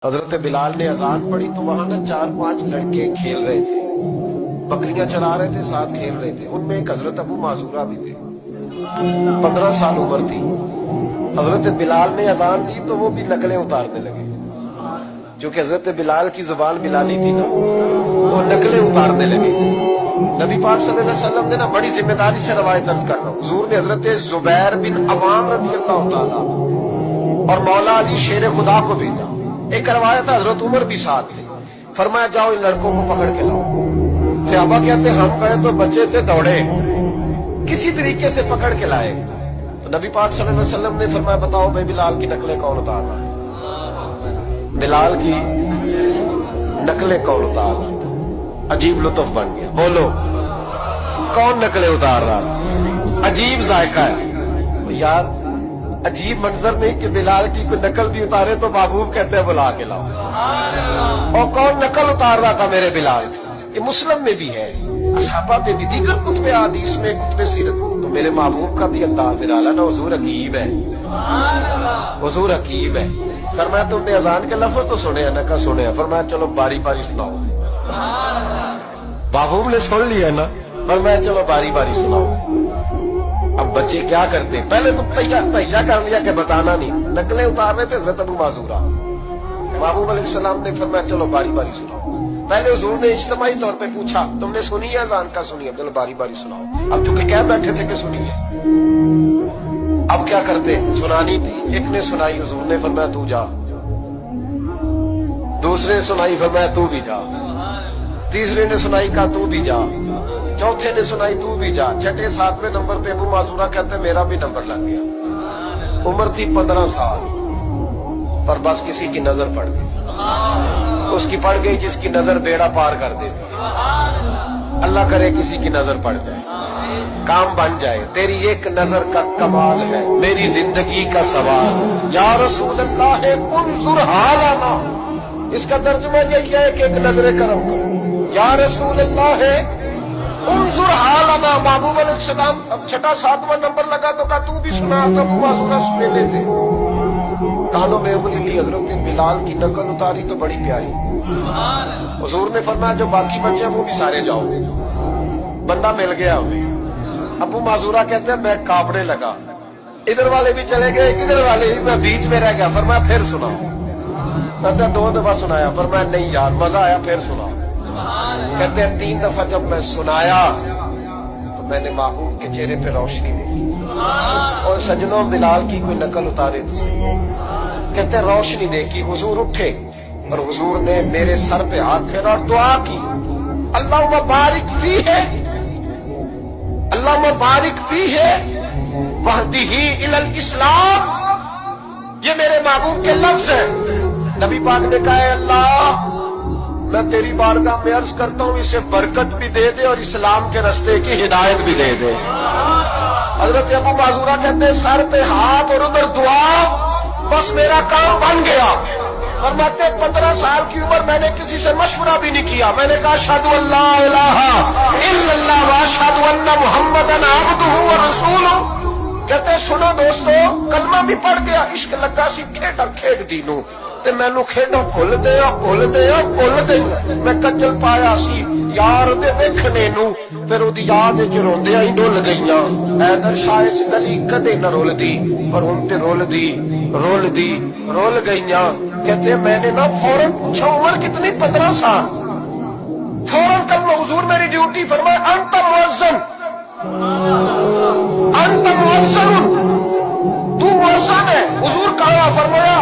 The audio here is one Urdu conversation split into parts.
حضرت بلال نے اذان پڑھی تو وہاں نہ 4-5 لڑکے کھیل رہے تھے، بکریاں چلا رہے تھے، ساتھ کھیل رہے تھے۔ ان میں ایک حضرت ابو معذورہ بھی تھے، 15 سال عمر تھی۔ حضرت بلال نے اذان دی تو وہ بھی نقلیں اتارنے لگے، کیونکہ حضرت بلال کی زبان بلالی تھی نا، تو نقلیں اتارنے لگے۔ نبی پاک صلی اللہ علیہ وسلم نے نا بڑی ذمہ داری سے روایت عرض کر رہا ہوں، حضور نے حضرت زبیر بن عوام رضی اللہ تعالیٰ اور مولا علی شیر خدا کو بھیجا۔ ایک روایت حضرت عمر بھی ساتھ تھے، فرمایا جاؤ ان لڑکوں کو پکڑ کے لاؤ۔ صحابہ کہتے ہم گئے تو بچے تھے دوڑے، کسی طریقے سے پکڑ کے لائے۔ تو نبی پاک صلی اللہ علیہ وسلم نے فرمایا بتاؤ بھائی بلال کی نقلیں کون اتار رہا ہے؟ بلال کی نقلیں کون اتار رہا تھا؟ عجیب لطف بن گیا، بولو کون نقلیں اتار رہا تھا؟ عجیب ذائقہ ہے یار، عجیب منظر نہیں کہ بلال کی کوئی نقل بھی اتارے تو محبوب کہتے ہیں بلا کے لاؤ۔ اور کون نقل اتار رہا تھا میرے بلال کی؟ یہ مسلم میں بھی ہے، اصحابہ میں بھی، دیگر کتب حدیث میں، کتب سیرت۔ تو میرے محبوب کا بھی انداز نرالا نا، حضور حکیم ہے، حضور حکیم ہے۔ فرمایا تم نے اذان کے لفظ تو سنے ہیں نا؟ کہا سنے ہیں۔ فرمایا چلو باری باری سناؤ۔ محبوب نے سن لیا نا، فرمایا چلو باری باری سناؤ۔ اب بچے کیا کرتے، پہلے تو تہیا کر لیا کہ بتانا نہیں، نقلیں اتار رہے تھے حضرت ابو معذورہ۔ محبوب علیہ السلام نے فرمایا چلو باری باری سناؤ۔ پہلے حضور نے اجتماعی طور پہ پوچھا تم نے سنی ہے اذان؟ کا سنی ہے، چلو باری باری سناؤ۔ اب چونکہ کہہ بیٹھے تھے کہ سنی ہے، اب کیا کرتے، سنانی تھی۔ ایک نے سنائی، حضور نے فرمایا تو جا۔ دوسرے نے سنائی، فرمایا تو بھی جا۔ تیسرے نے سنائی، کہا تو بھی جا۔ چوتھے نے سنائی، تو بھی جا۔ چھٹے 7ویں نمبر پہ ابو معذورہ کہتے ہیں میرا بھی نمبر لگ گیا۔ عمر تھی 15 سال، پر بس کسی کی نظر پڑ گئی، اس کی پڑ گئی جس کی نظر بیڑا پار کر دیتی۔ اللہ کرے کسی کی نظر پڑ جائے، کام بن جائے۔ تیری ایک نظر کا کمال ہے میری زندگی کا سوال، یا رسول اللہ انظر حالنا۔ اس کا ترجمہ یہی ہے کہ ایک نظر کرم کرو، یا رسول اللہ انظر حالنا۔ محبوب علیہ السلام اب چھٹا 7واں نمبر لگا تو کہا تو بھی سنا تھا، معذورہ سنے لے تھے۔ کانوں میں انگلی لی، حضرت بلال کی نقل اتاری تو بڑی پیاری۔ حضور نے فرمایا جو باقی بچے وہ بھی سارے جاؤ۔ بندہ مل گیا ہمیں۔ ابو معذورہ کہتے ہیں میں کانپنے لگا، ادھر والے بھی چلے گئے، ادھر والے بھی، میں بیچ میں رہ گیا۔ فرمایا پھر سناؤ۔ کہتے ہیں 2 دفعہ سنایا۔ فرمایا نہیں یار مزہ آیا، پھر سناؤ۔ کہتے ہیں 3 دفعہ جب میں سنایا تو میں نے محبوب کے چہرے پہ روشنی دیکھی۔ اور سجنوں بلال کی کوئی نقل اتارے تو صحیح۔ کہتے ہیں روشنی دیکھی، حضور اٹھے اور حضور نے میرے سر پہ ہاتھ پھیرا اور دعا کی، اللہم بارک فیہ، اللہم بارک فیہ وہدہ الی الاسلام۔ یہ میرے محبوب کے لفظ ہیں۔ نبی پاک نے کہا ہے اللہ میں تیری بارگاہ میں عرض کرتا ہوں اسے برکت بھی دے دے اور اسلام کے رستے کی ہدایت بھی دے دے۔ حضرت ابو معذورہ کہتے ہیں سر پہ ہاتھ اور ادھر دعا، بس میرا کام بن گیا۔ فرماتے 15 سال کی عمر میں نے کسی سے مشورہ بھی نہیں کیا، میں نے کہا اشہد ان لا الہ الا اللہ واشہد ان محمدا عبدہ ورسولہ۔ کہتے ہیں سنو دوستو، کلمہ بھی پڑھ گیا، عشق لگا سی کھیڈا کھیڈ دی نو، تے مینوں کھیڈا بھول دیا بھول دیا بھول گئی۔ میں کجل پایا سی یار دے ویکھنے نو، پھر او دی یاد وچ روندیاں ہی ڈول گئیاں۔ ایدر شاید گلی کدے نہ رولدی، پر ہن تے رول گئیاں۔ کہتے ہیں میں نے نا فوراً پوچھا عمر کتنی؟ 15 سال۔ فوراً کلمہ حضور میری ڈیوٹی، فرمایا انت مؤذن، انت مؤذن، تو مؤذن ہے۔ حضور کہا؟ فرمایا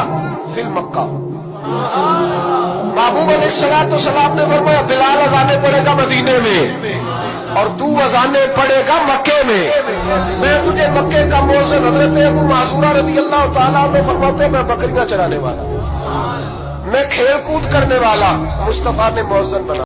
فی مکہ۔ محبوب علیہ السلام نے فرمایا بلال اذانے پڑے گا مدینے میں اور تو اذانے پڑے گا مکے میں، میں تجھے مکے کا مؤذن۔ حضرت ابو معذورہ رضی اللہ تعالیٰ عنہ فرماتے ہیں میں بکریاں چرانے والا، میں کھیل کود کرنے والا، مصطفیٰ نے مؤذن بنا۔